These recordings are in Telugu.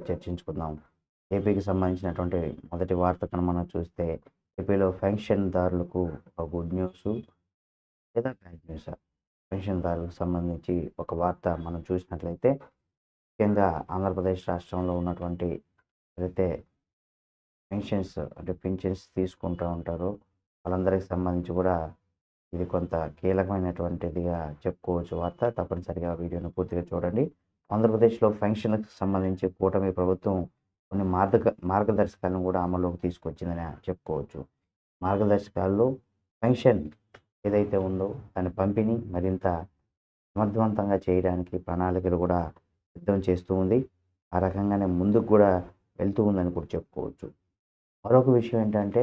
చర్చించుకుందాం. ఏపీకి సంబంధించినటువంటి మొదటి వార్త కనుక మనం చూస్తే, ఏపీలో పెన్షన్‌దారులకు ఒక గుడ్ న్యూసు లేదా బ్యాడ్ న్యూసా? పెన్షన్‌దారులకు సంబంధించి ఒక వార్త మనం చూసినట్లయితే, ముఖ్యంగా ఆంధ్రప్రదేశ్ రాష్ట్రంలో ఉన్నటువంటి ఏదైతే పింఛన్స్ తీసుకుంటూ ఉంటారో, వాళ్ళందరికి సంబంధించి కూడా ఇది కొంత కీలకమైనటువంటిదిగా చెప్పుకోవచ్చు వార్త. తప్పనిసరిగా వీడియోని పూర్తిగా చూడండి. ఆంధ్రప్రదేశ్‌లో పెన్షన్‌కి సంబంధించి కూటమి ప్రభుత్వం కొన్ని మార్గదర్శకాలను కూడా అమల్లోకి తీసుకొచ్చిందని చెప్పుకోవచ్చు. మార్గదర్శకాల్లో పెన్షన్ ఏదైతే ఉందో దాని పంపిణీ మరింత సమర్థవంతంగా చేయడానికి ప్రణాళికలు కూడా సిద్ధం చేస్తూ ఉంది. ఆ రకంగానే ముందుకు కూడా వెళ్తూ ఉందని కూడా చెప్పుకోవచ్చు. మరొక విషయం ఏంటంటే,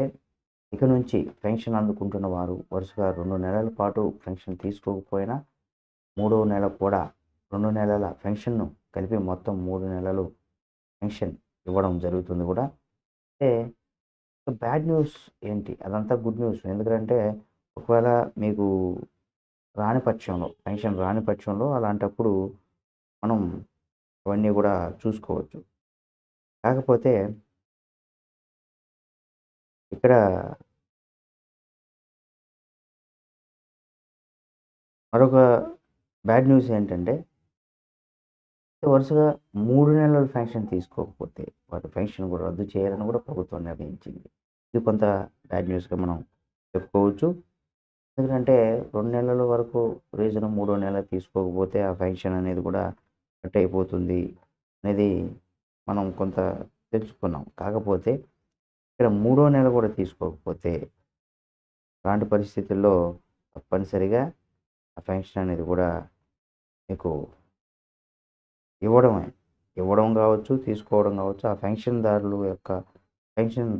ఇక నుంచి పెన్షన్ అందుకుంటున్న వారు వరుసగా 2 నెలల పాటు పెన్షన్ తీసుకోకపోయినా, మూడో నెల కూడా 2 నెలల పెన్షన్‌ను కలిపి మొత్తం 3 నెలలు పెన్షన్ ఇవ్వడం జరుగుతుంది కూడా. అంటే బ్యాడ్ న్యూస్ ఏంటి? అదంతా గుడ్ న్యూస్. ఎందుకంటే ఒకవేళ మీకు పెన్షన్ రాని పక్షంలో అలాంటప్పుడు మనం అవన్నీ కూడా చూసుకోవచ్చు. కాకపోతే ఇక్కడ మరొక బ్యాడ్ న్యూస్ ఏంటంటే, వరుసగా 3 నెలలు పెన్షన్ తీసుకోకపోతే వారి పెన్షన్ కూడా రద్దు చేయాలని కూడా ప్రభుత్వం నిర్ణయించింది. ఇది కొంత బ్యాడ్ న్యూస్‌గా మనం చెప్పుకోవచ్చు. ఎందుకంటే 2 నెలల వరకు మూడో నెల తీసుకోకపోతే ఆ పెన్షన్ అనేది కూడా కట్ అయిపోతుంది అనేది మనం కొంత తెలుసుకున్నాం. కాకపోతే ఇక్కడ మూడో నెల కూడా తీసుకోకపోతే అలాంటి పరిస్థితుల్లో తప్పనిసరిగా ఆ పెన్షన్ అనేది కూడా మీకు ఇవ్వడం కావచ్చు, తీసుకోవడం కావచ్చు. ఆ పెన్షన్‌దారులు యొక్క పెన్షన్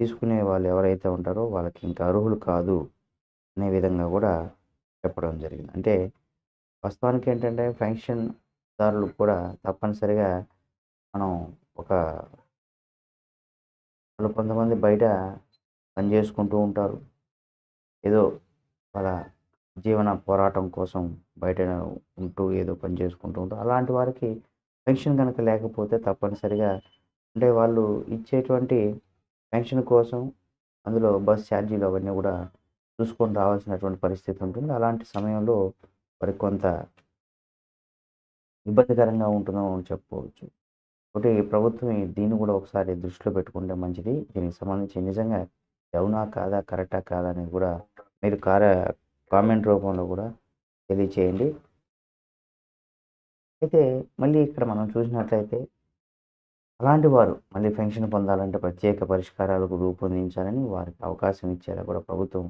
తీసుకునే వాళ్ళు ఎవరైతే ఉంటారో వాళ్ళకి ఇంకా అర్హులు కాదు అనే విధంగా కూడా చెప్పడం జరిగింది. అంటే వాస్తవానికి ఏంటంటే పెన్షన్‌దారులు కూడా తప్పనిసరిగా మనం ఒక వాళ్ళు కొంతమంది బయట పని చేసుకుంటూ ఉంటారు. ఏదో వాళ్ళ జీవన పోరాటం కోసం బయట ఉంటూ ఏదో పని చేసుకుంటూ ఉంటారు. అలాంటి వారికి పెన్షన్ గనక లేకపోతే తప్పనిసరిగా అంటే వాళ్ళు ఇచ్చేటువంటి పెన్షన్ కోసం అందులో బస్ ఛార్జీలు అవన్నీ కూడా చూసుకొని రావాల్సినటువంటి పరిస్థితి ఉంటుంది. అలాంటి సమయంలో వారికి కొంత ఇబ్బందికరంగా ఉంటుందని మనం చెప్పుకోవచ్చు. ఒకటి ప్రభుత్వం దీన్ని కూడా ఒకసారి దృష్టిలో పెట్టుకుంటే మంచిది. దీనికి సంబంధించి నిజంగా అవునా? కాదా? కరెక్టా? కాదా? అనేది కూడా మీరు కామెంట్ రూపంలో కూడా తెలియచేయండి. అయితే మళ్ళీ ఇక్కడ మనం చూసినట్లయితే అలాంటి వారు మళ్ళీ పెన్షన్ పొందాలంటే ప్రత్యేక పరిష్కారాలకు రూపొందించాలని వారికి అవకాశం ఇచ్చేలా కూడా ప్రభుత్వం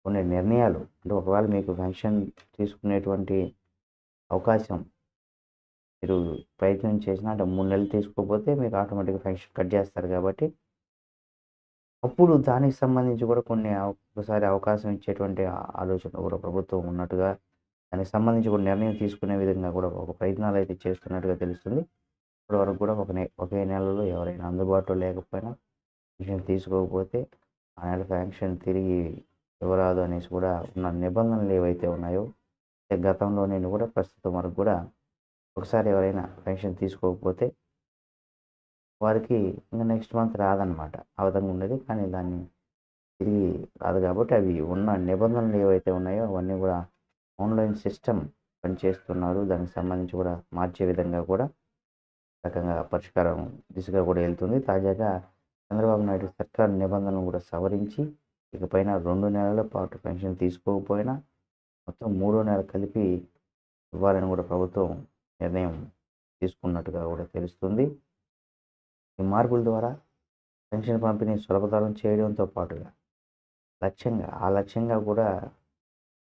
కొన్ని నిర్ణయాలు అంటే ఒకవేళ మీకు పెన్షన్ తీసుకునేటువంటి అవకాశం మీరు ప్రయత్నం చేసినా అంటే 3 నెలలు తీసుకోకపోతే మీకు ఆటోమేటిక్‌గా పెన్షన్ కట్ చేస్తారు కాబట్టి అప్పుడు దానికి సంబంధించి కూడా కొన్ని ఒకసారి అవకాశం ఇచ్చేటువంటి ఆలోచన కూడా ప్రభుత్వం ఉన్నట్టుగా దానికి సంబంధించి కూడా నిర్ణయం తీసుకునే విధంగా కూడా ఒక ప్రయత్నాలైతే చేస్తున్నట్టుగా తెలుస్తుంది. ఇప్పటి వరకు కూడా ఒకే నెలలో ఎవరైనా అందుబాటులో లేకపోయినా పెన్షన్ తీసుకోకపోతే ఆ నెల పెన్షన్ తిరిగి ఇవ్వరాదు అనేసి కూడా ఉన్న నిబంధనలు ఏవైతే ఉన్నాయో గతంలో నేను కూడా ప్రస్తుతం వరకు కూడా ఒకసారి ఎవరైనా పెన్షన్ తీసుకోకపోతే వారికి ఇంక నెక్స్ట్ మంత్ రాదనమాట. ఆ విధంగా ఉండేది. కానీ దాన్ని తిరిగి రాదు కాబట్టి అవి ఉన్న నిబంధనలు ఏవైతే ఉన్నాయో అవన్నీ కూడా ఆన్‌లైన్ సిస్టమ్ పనిచేస్తున్నారు. దానికి సంబంధించి కూడా మార్చే విధంగా కూడా రకంగా పరిష్కారం దిశగా కూడా వెళ్తుంది. తాజాగా చంద్రబాబు నాయుడు సర్కార్ నిబంధనలను కూడా సవరించి ఇకపైన 2 నెలల పాటు పెన్షన్ తీసుకోకపోయినా మొత్తం మూడో నెల కలిపి ఇవ్వాలని కూడా ప్రభుత్వం నిర్ణయం తీసుకున్నట్టుగా కూడా తెలుస్తుంది. ఈ మార్పుల ద్వారా పెన్షన్ పంపిణీ సులభతరం చేయడంతో పాటుగా లక్ష్యంగా కూడా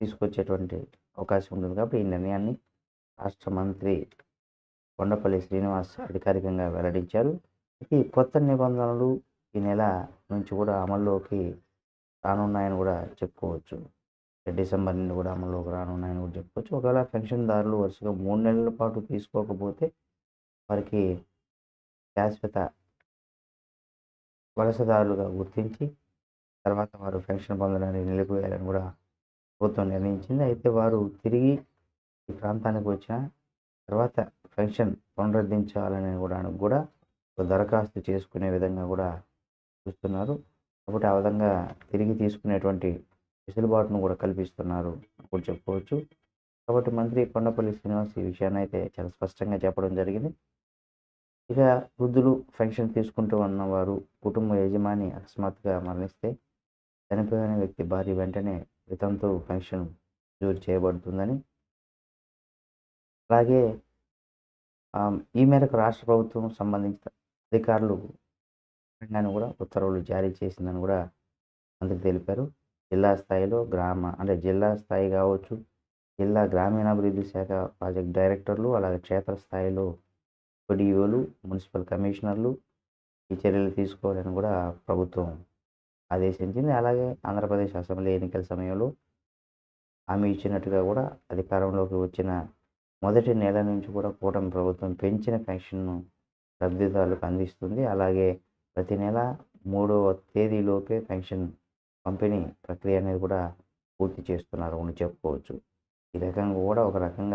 తీసుకొచ్చేటువంటి అవకాశం ఉంటుంది కాబట్టి ఈ నిర్ణయాన్ని రాష్ట్ర మంత్రి కొండపల్లి శ్రీనివాస్ అధికారికంగా వెల్లడించారు. ఈ కొత్త నిబంధనలు ఈ నెల నుంచి కూడా అమల్లోకి రానున్నాయని కూడా చెప్పుకోవచ్చు. డిసెంబర్ నుండి కూడా అమల్లోకి రానున్నాయని కూడా చెప్పుకోవచ్చు. ఒకవేళ పెన్షన్‌దారులు వరుసగా 3 నెలల పాటు తీసుకోకపోతే వారికి శాశ్వత వలసదారులుగా గుర్తించి తర్వాత వారు పెన్షన్ పొందడాన్ని నిలిపివేయాలని కూడా ప్రభుత్వం నిర్ణయించింది. అయితే వారు తిరిగి ఈ ప్రాంతానికి వచ్చిన తర్వాత పెన్షన్ పునరుద్ధరించాలని కూడా దరఖాస్తు చేసుకునే విధంగా కూడా చూస్తున్నారు. కాబట్టి ఆ విధంగా తిరిగి తీసుకునేటువంటి వెసులుబాటును కూడా కల్పిస్తున్నారు అని కూడా చెప్పుకోవచ్చు. కాబట్టి మంత్రి కొండపల్లి శ్రీనివాస్ ఈ విషయాన్నయితే చాలా స్పష్టంగా చెప్పడం జరిగింది. ఇక వృద్ధులు పెన్షన్ తీసుకుంటూ ఉన్నవారు, కుటుంబ యజమాని అకస్మాత్తుగా మరణిస్తే చనిపోయిన వ్యక్తి భార్య వెంటనే వితంతు పెన్షన్ మంజూరు చేయబడుతుందని, అలాగే ఈ మేరకు రాష్ట్ర ప్రభుత్వం సంబంధించిన అధికారులు కూడా ఉత్తర్వులు జారీ చేసిందని కూడా మంత్రి తెలిపారు. జిల్లా స్థాయిలో జిల్లా స్థాయి కావచ్చు, జిల్లా గ్రామీణాభివృద్ధి శాఖ ప్రాజెక్ట్ డైరెక్టర్లు, అలాగే క్షేత్రస్థాయిలో డిఓలు, మున్సిపల్ కమిషనర్లు ఈ చర్యలు తీసుకోవాలని కూడా ప్రభుత్వం ఆదేశించింది. అలాగే ఆంధ్రప్రదేశ్ అసెంబ్లీ ఎన్నికల సమయంలో హామీ ఇచ్చినట్టుగా కూడా అధికారంలోకి వచ్చిన మొదటి నెల నుంచి కూడా కూటమి ప్రభుత్వం పెంచిన పెన్షన్ను లబ్ధిదారులకు అందిస్తుంది. అలాగే ప్రతి నెల 3వ తేదీలోపే పెన్షన్ పంపిణీ ప్రక్రియ అనేది కూడా పూర్తి చేస్తున్నారు అని చెప్పుకోవచ్చు. ఈ రకంగా కూడా ఒక రకంగా